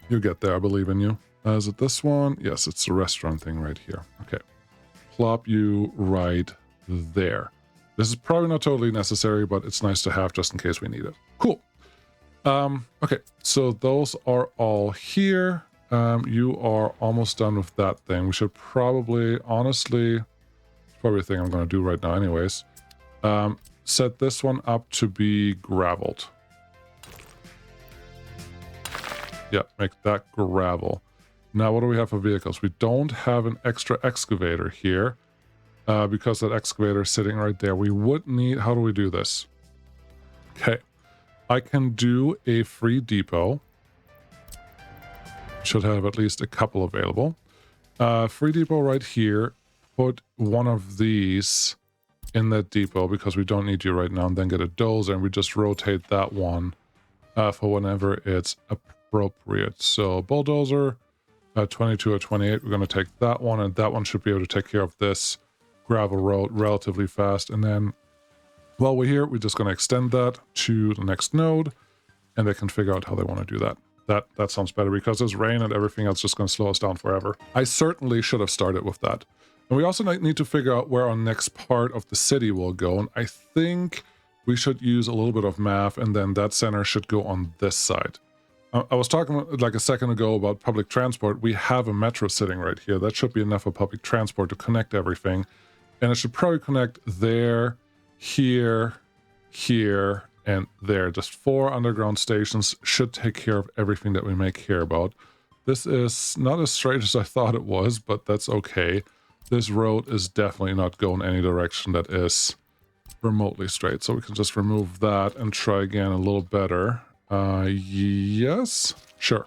You'll get there. I believe in you. Is it this one? Yes, it's the restaurant thing right here. Okay. Plop you right there. This is probably not totally necessary, but it's nice to have just in case we need it. Cool. Okay, so those are all here. You are almost done with that thing. We should probably, honestly, it's probably a thing I'm going to do right now anyways. Set this one up to be graveled. Yeah, make that gravel. Now, what do we have for vehicles? We don't have an extra excavator here because that excavator is sitting right there. We would need... How do we do this? Okay. I can do a free depot. Should have at least a couple available. Free depot right here. Put one of these in that depot because we don't need you right now. And then get a dozer and we just rotate that one for whenever it's appropriate. So bulldozer, 22 or 28, we're going to take that one, and that one should be able to take care of this gravel road relatively fast. And then while we're here, we're just going to extend that to the next node, and they can figure out how they want to do that. That sounds better, because there's rain and everything else just going to slow us down forever. I certainly should have started with that. And we also need to figure out where our next part of the city will go. And I think we should use a little bit of math, and then that center should go on this side. I was talking like a second ago about public transport. We have a metro sitting right here. That should be enough for public transport to connect everything. And it should probably connect there, here, here, and there. Just 4 underground stations should take care of everything that we may care about. This is not as straight as I thought it was, but that's okay. This road is definitely not going any direction that is remotely straight. So we can just remove that and try again a little better. Yes, sure.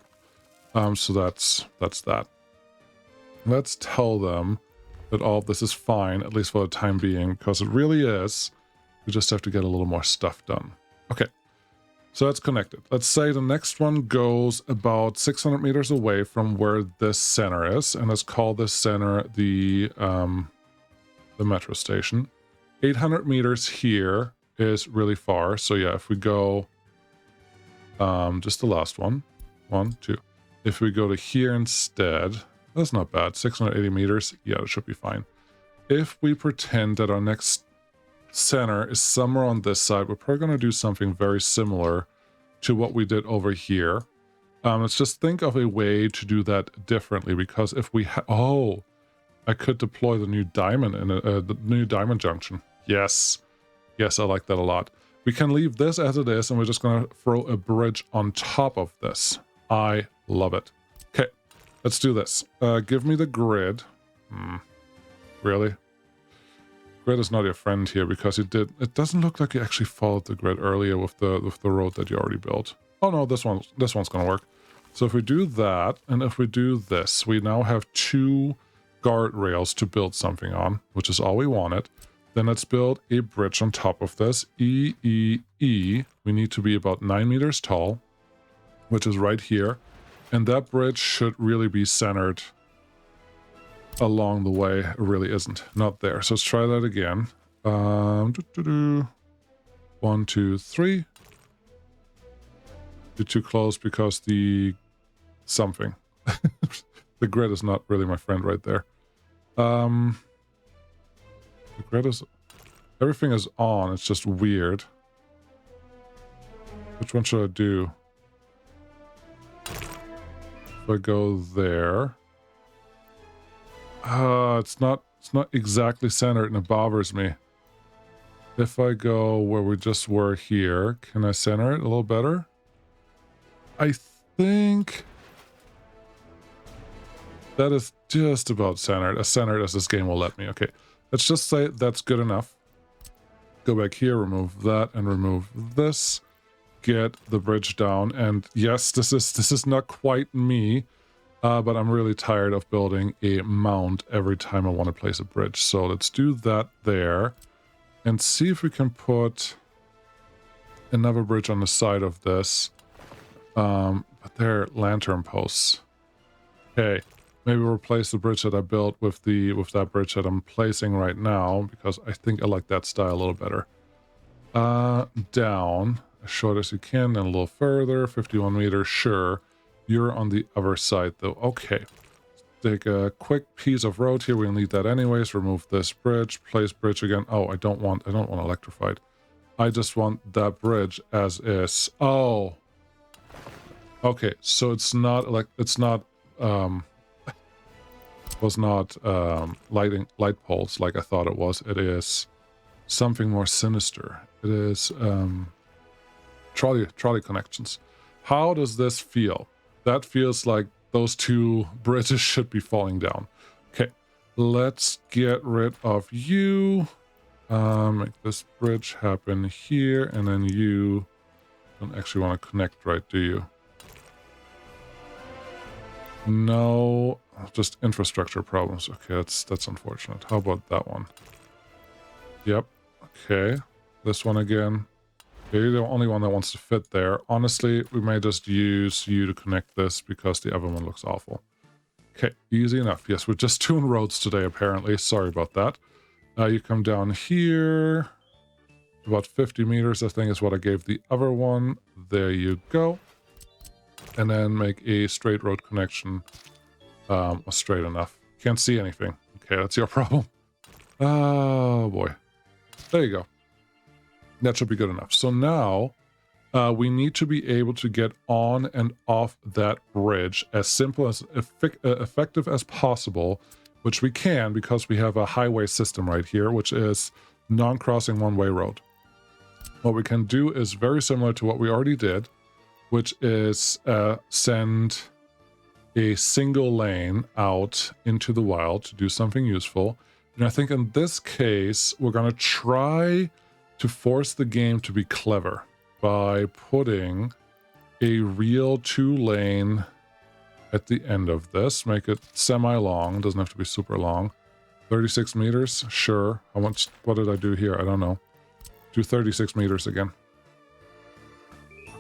So that's that. Let's tell them that all of this is fine, at least for the time being, because it really is. We just have to get a little more stuff done. Okay, so that's connected. Let's say the next one goes about 600 meters away from where this center is, and let's call this center the metro station. 800 meters here is really far, so yeah, if we go just the last one, 1, 2. If we go to here instead, that's not bad. 680 meters, yeah, it should be fine. If we pretend that our next center is somewhere on this side, we're probably going to do something very similar to what we did over here. Let's just think of a way to do that differently, because if we I could deploy the new diamond in the new diamond junction. Yes, I like that a lot. We can leave this as it is, and we're just going to throw a bridge on top of this. I love it. Okay, let's do this. Give me the grid. Really? Grid is not your friend here, because it doesn't look like you actually followed the grid earlier with the road that you already built. Oh no, this one's going to work. So if we do that, and if we do this, we now have 2 guardrails to build something on, which is all we wanted. Then let's build a bridge on top of this. E. We need to be about 9 meters tall, which is right here. And that bridge should really be centered along the way. It really isn't. Not there. So let's try that again. 1, 2, 3. You're too close because the something. The grid is not really my friend right there. The grid is... Everything is on. It's just weird. Which one should I do? If I go there... it's not exactly centered, and it bothers me. If I go where we just were here, can I center it a little better? I think that is just about centered, as centered as this game will let me. Okay, let's just say that's good enough. Go back here, remove that, and remove this. Get the bridge down, and yes, this is not quite me. But I'm really tired of building a mount every time I want to place a bridge. So let's do that there. And see if we can put another bridge on the side of this. But they're lantern posts. Okay, maybe replace the bridge that I built with that bridge that I'm placing right now, because I think I like that style a little better. Down, as short as you can, and a little further, 51 meters, sure. You're on the other side though. Okay. Take a quick piece of road here. We'll need that anyways. Remove this bridge. Place bridge again. Oh, I don't want electrified. I just want that bridge as is. Oh. Okay, so it's not light poles like I thought it was. It is something more sinister. It is trolley connections. How does this feel? That feels like those 2 bridges should be falling down. Okay, let's get rid of you. Make this bridge happen here, and then you don't actually want to connect, right, do you? No, just infrastructure problems. Okay, that's unfortunate. How about that one? Yep. Okay, this one again. You're the only one that wants to fit there. Honestly, we may just use you to connect this because the other one looks awful. Okay, easy enough. Yes, we're just doing roads today, apparently. Sorry about that. You come down here. About 50 meters, I think, is what I gave the other one. There you go. And then make a straight road connection. Straight enough. Can't see anything. Okay, that's your problem. Oh, boy. There you go. That should be good enough. So now we need to be able to get on and off that bridge as simple as effective as possible, which we can because we have a highway system right here, which is non-crossing one-way road. What we can do is very similar to what we already did, which is send a single lane out into the wild to do something useful. And I think in this case, we're going to try to force the game to be clever by putting a real 2-lane at the end of this. Make it semi-long. Doesn't have to be super long. 36 meters? Sure. How much? What did I do here? I don't know. Do 36 meters again.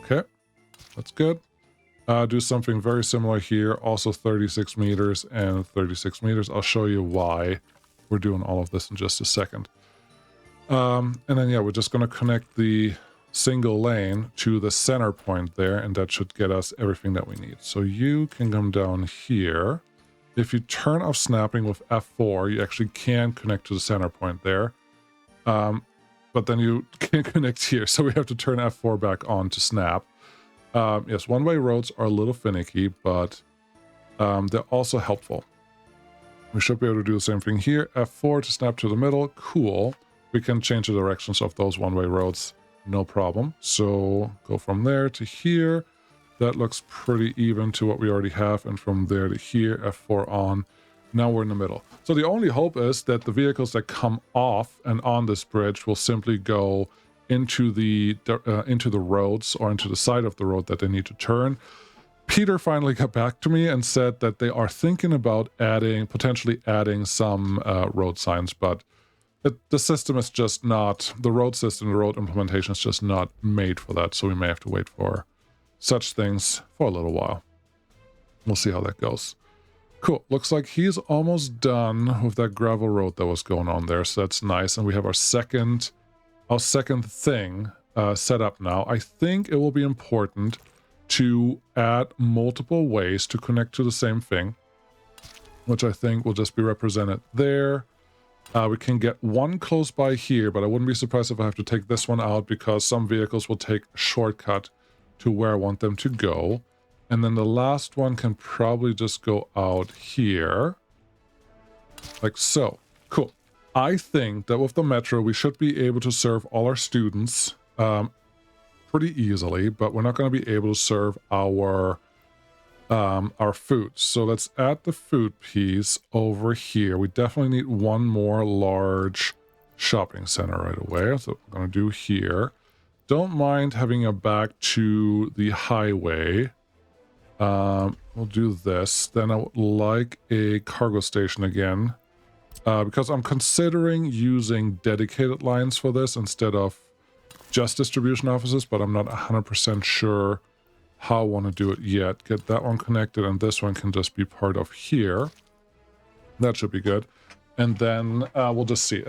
Okay. That's good. Do something very similar here. Also 36 meters and 36 meters. I'll show you why we're doing all of this in just a second. And then, yeah, we're just going to connect the single lane to the center point there, and that should get us everything that we need. So you can come down here. If you turn off snapping with F4, you actually can connect to the center point there. But then you can't connect here, so we have to turn F4 back on to snap. Yes, one-way roads are a little finicky, but they're also helpful. We should be able to do the same thing here. F4 to snap to the middle. Cool. We can change the directions of those one-way roads. No problem. So go from there to here. That looks pretty even to what we already have. And from there to here, F4 on. Now we're in the middle. So the only hope is that the vehicles that come off and on this bridge will simply go into the roads or into the side of the road that they need to turn. Peter finally got back to me and said that they are thinking about potentially adding some road signs, but the system is just not, the road system, the road implementation is just not made for that, so we may have to wait for such things for a little while. We'll see how that goes. Cool. Looks like he's almost done with that gravel road that was going on there, so that's nice. And we have our second thing set up now. I think it will be important to add multiple ways to connect to the same thing, which I think will just be represented there. We can get one close by here, but I wouldn't be surprised if I have to take this one out because some vehicles will take a shortcut to where I want them to go. And then the last one can probably just go out here. Like so. Cool. I think that with the metro, we should be able to serve all our students pretty easily, but we're not going to be able to serve our food. So let's add the food piece over here. We definitely need one more large shopping center right away. So we're going to do here. Don't mind having a back to the highway. We'll do this. Then I would like a cargo station again. Because I'm considering using dedicated lines for this instead of just distribution offices, but I'm not 100% sure how I want to do it yet. Get that one connected, and this one can just be part of here. That should be good. And then we'll just see.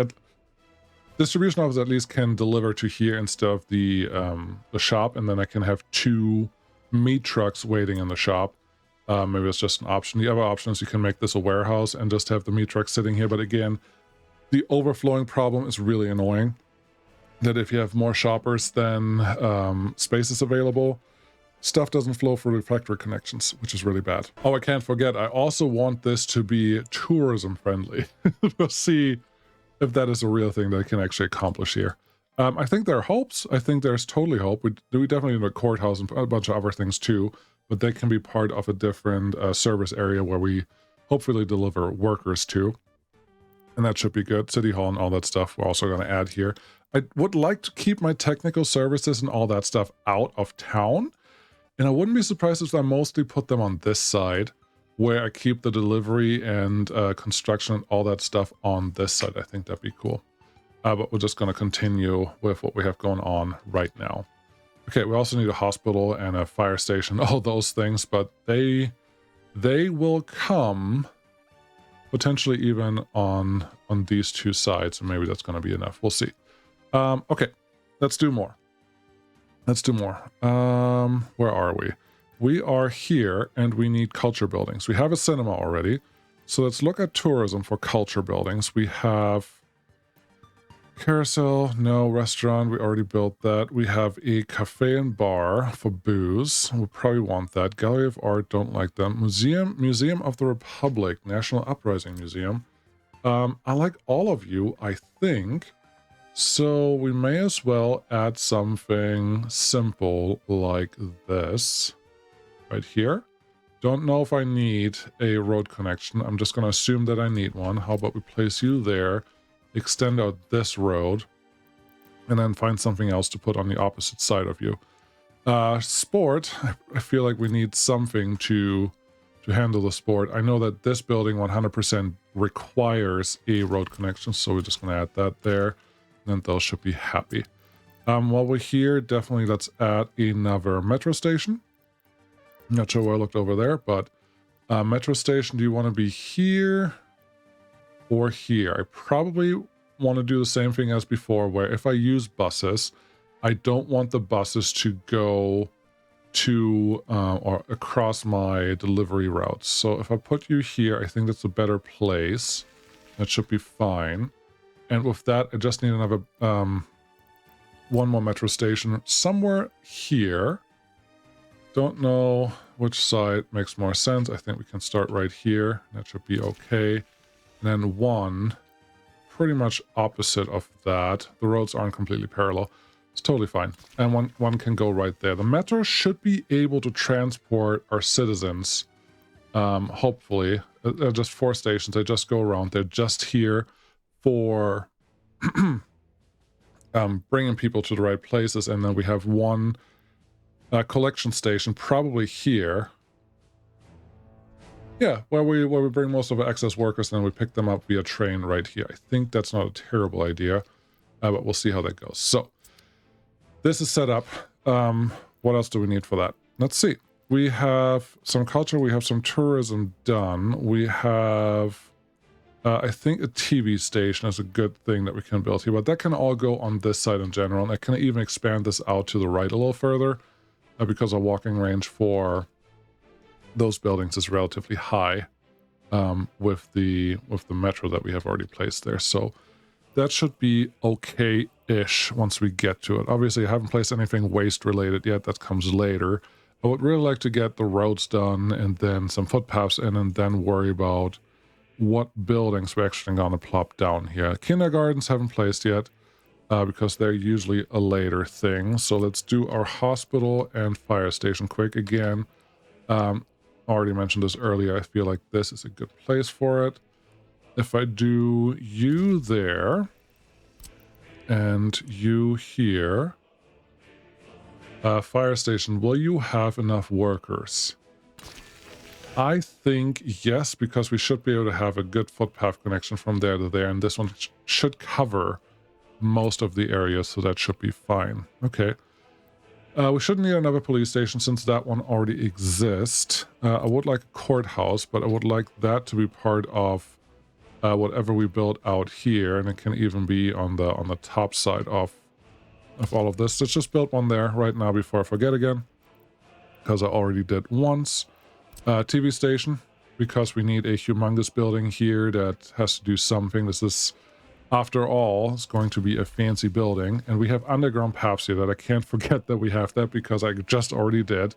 Distribution office at least can deliver to here instead of the shop, and then I can have 2 meat trucks waiting in the shop. Maybe it's just an option. The other option is you can make this a warehouse and just have the meat truck sitting here. But again, the overflowing problem is really annoying. That if you have more shoppers than spaces available, stuff doesn't flow through the factory connections, which is really bad. Oh, I can't forget, I also want this to be tourism friendly. We'll see if that is a real thing that I can actually accomplish here. I think there are hopes. I think there's totally hope. We definitely need a courthouse and a bunch of other things too, but they can be part of a different service area where we hopefully deliver workers to. And that should be good. City Hall and all that stuff we're also going to add here. I would like to keep my technical services and all that stuff out of town. And I wouldn't be surprised if I mostly put them on this side, where I keep the delivery and construction and all that stuff on this side. I think that'd be cool. But we're just going to continue with what we have going on right now. Okay, we also need a hospital and a fire station, all those things, but they will come potentially even on these two sides, and maybe that's going to be enough. We'll see. Okay, let's do more. Let's do more. Where are we? We are here, and we need culture buildings. We have a cinema already, so let's look at tourism for culture buildings. We have carousel, no. Restaurant, we already built that. We have a cafe and bar for booze. We'll probably want that. Gallery of Art, don't like them. Museum of the Republic, National Uprising Museum. I like all of you, I think. So we may as well add something simple like this right here. Don't know if I need a road connection. I'm just going to assume that I need one. How about we place you there, extend out this road, and then find something else to put on the opposite side of you. Sport, I feel like we need something to handle the sport. I know that this building 100% requires a road connection, so we're just going to add that there. And those should be happy. While we're here, definitely let's add another metro station. Not sure where I looked over there, but metro station, do you want to be here or here? I probably want to do the same thing as before, where if I use buses, I don't want the buses to go to or across my delivery routes. So if I put you here, I think that's a better place. That should be fine. And with that, I just need another one more metro station somewhere here. Don't know which side makes more sense. I think we can start right here. That should be okay. And then one pretty much opposite of that. The roads aren't completely parallel. It's totally fine. And one can go right there. The metro should be able to transport our citizens, hopefully. They're just 4 stations. They just go around. They're just here for bringing people to the right places, and then we have one collection station probably here. Yeah, where we bring most of our excess workers, and then we pick them up via train right here. I think that's not a terrible idea, but we'll see how that goes. So this is set up. What else do we need for that? Let's see. We have some culture. We have some tourism done. We have I think a TV station is a good thing that we can build here, but that can all go on this side in general. And I can even expand this out to the right a little further because our walking range for those buildings is relatively high with the metro that we have already placed there. So that should be okay-ish once we get to it. Obviously, I haven't placed anything waste-related yet. That comes later. I would really like to get the roads done and then some footpaths in, and then worry about what buildings we're actually going to plop down here. Kindergartens haven't placed yet because they're usually a later thing. So let's do our hospital and fire station quick again. Already mentioned this earlier. I feel like this is a good place for it. If I do you there and you here, fire station, will you have enough workers? I think yes, because we should be able to have a good footpath connection from there to there, and this one should cover most of the area, so that should be fine. Okay. We shouldn't need another police station since that one already exists. I would like a courthouse, but I would like that to be part of whatever we build out here, and it can even be on the top side of all of this. Let's just build one there right now before I forget again, because I already did once. TV station, because we need a humongous building here that has to do something. This is, after all, it's going to be a fancy building. And we have underground paths here that I can't forget that we have that, because I just already did.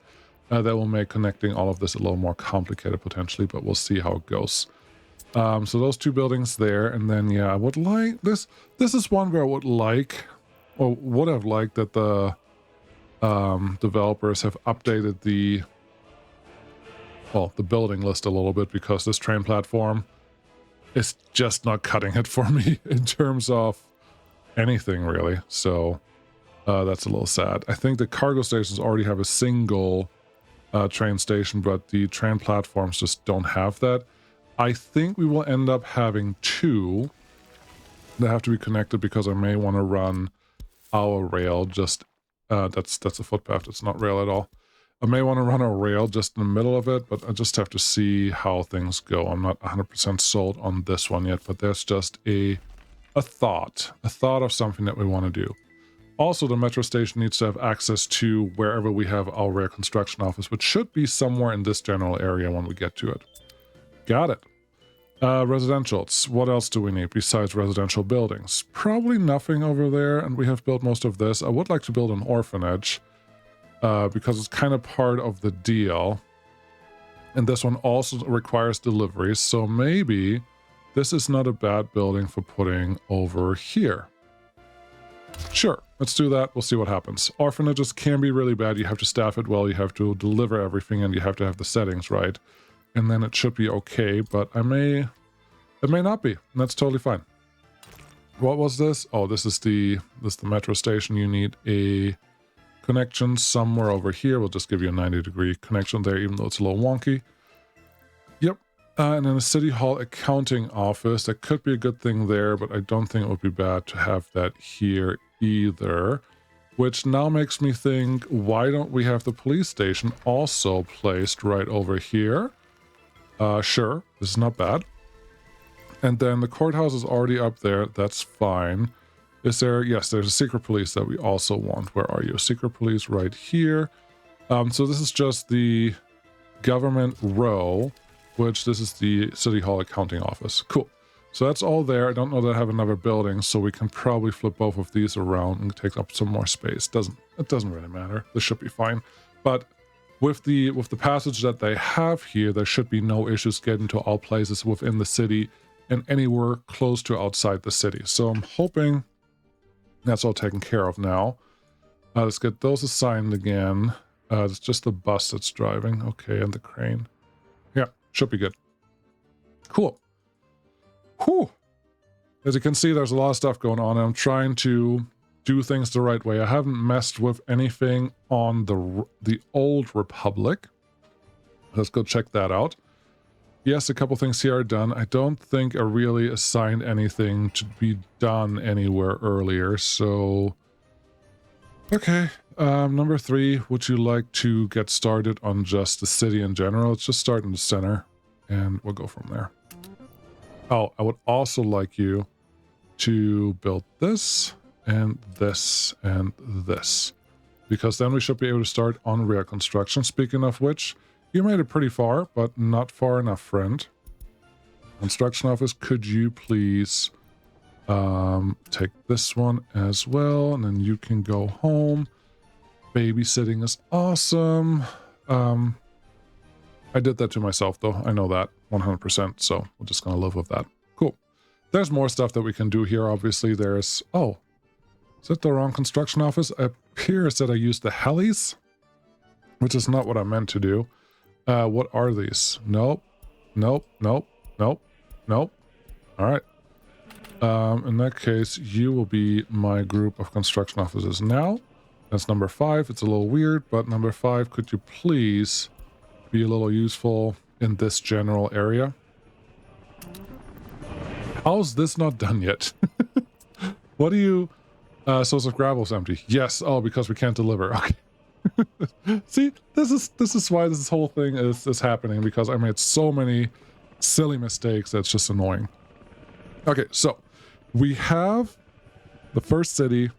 That will make connecting all of this a little more complicated potentially, but we'll see how it goes. So those 2 buildings there, and then yeah, I would like this. This is one where I would like, or would have liked, that the developers have updated the building list a little bit, because this train platform is just not cutting it for me in terms of anything really. So that's a little sad. I think the cargo stations already have a single train station, but the train platforms just don't have that. I think we will end up having 2 that have to be connected, because I may want to run our rail just That's a footpath. That's not rail at all. I may want to run a rail just in the middle of it, but I just have to see how things go. I'm not 100% sold on this one yet, but there's just a thought of something that we want to do. Also, the metro station needs to have access to wherever we have our rail construction office, which should be somewhere in this general area when we get to it. Got it. Residentials. What else do we need besides residential buildings? Probably nothing over there, and we have built most of this. I would like to build an orphanage, because it's kind of part of the deal. And this one also requires deliveries, so maybe this is not a bad building for putting over here. Sure, let's do that. We'll see what happens. Orphanages can be really bad. You have to staff it well, you have to deliver everything, and you have to have the settings right. And then it should be okay, but it may not be. And that's totally fine. What was this? Oh, this is the metro station. You need a connection somewhere over here. We'll just give you a 90-degree connection there, even though it's a little wonky. Yep. And then a city hall accounting office. That could be a good thing there, but I don't think it would be bad to have that here either. Which now makes me think, why don't we have the police station also placed right over here? Sure, this is not bad. And then the courthouse is already up there. That's fine. Is there? Yes, there's a secret police that we also want. Where are you? Secret police right here. So this is just the government row, which this is the city hall accounting office. Cool. So that's all there. I don't know that I have another building, so we can probably flip both of these around and take up some more space. It doesn't really matter. This should be fine. But with the passage that they have here, there should be no issues getting to all places within the city and anywhere close to outside the city. So I'm hoping that's all taken care of now. Let's get those assigned again. It's just the bus that's driving. Okay, and the crane. Yeah, should be good. Cool. Whew. As you can see, there's a lot of stuff going on. I'm trying to do things the right way. I haven't messed with anything on the old Republic. Let's go check that out. Yes, a couple things here are done. I don't think I really assigned anything to be done anywhere earlier, so... Okay, number 3, would you like to get started on just the city in general? Let's just start in the center, and we'll go from there. Oh, I would also like you to build this, and this, and this. Because then we should be able to start on rail construction. Speaking of which, you made it pretty far, but not far enough, friend. Construction office, could you please take this one as well, and then you can go home. Babysitting is awesome. I did that to myself, though. I know that 100%, so we're just going to live with that. Cool. There's more stuff that we can do here, obviously. There's... Oh, is that the wrong construction office? It appears that I used the helis, which is not what I meant to do. What are these? Nope. Nope. Nope. Nope. Nope. All right. In that case, you will be my group of construction officers now. That's number 5. It's a little weird, but number 5, could you please be a little useful in this general area? How's this not done yet? What do you... source of gravel's empty. Yes. Oh, because we can't deliver. Okay. See, this is why this whole thing is happening, because I made so many silly mistakes that's just annoying. Okay, so we have the first city.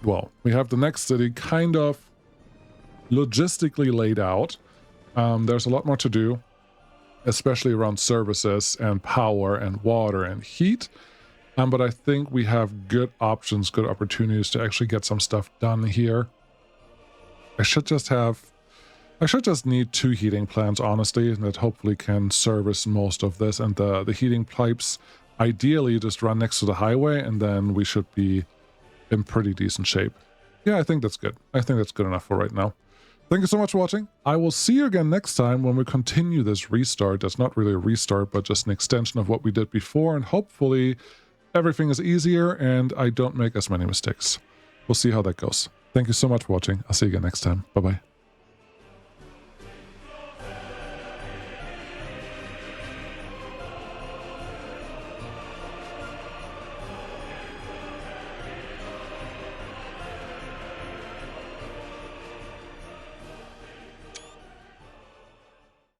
Well, we have the next city kind of logistically laid out. There's a lot more to do, especially around services and power and water and heat. But I think we have good options, good opportunities to actually get some stuff done here. I should just need 2 heating plants, honestly, that hopefully can service most of this. And the heating pipes ideally just run next to the highway, and then we should be in pretty decent shape. Yeah, I think that's good. I think that's good enough for right now. Thank you so much for watching. I will see you again next time when we continue this restart. That's not really a restart, but just an extension of what we did before, and hopefully everything is easier and I don't make as many mistakes. We'll see how that goes. Thank you so much for watching. I'll see you again next time. Bye-bye.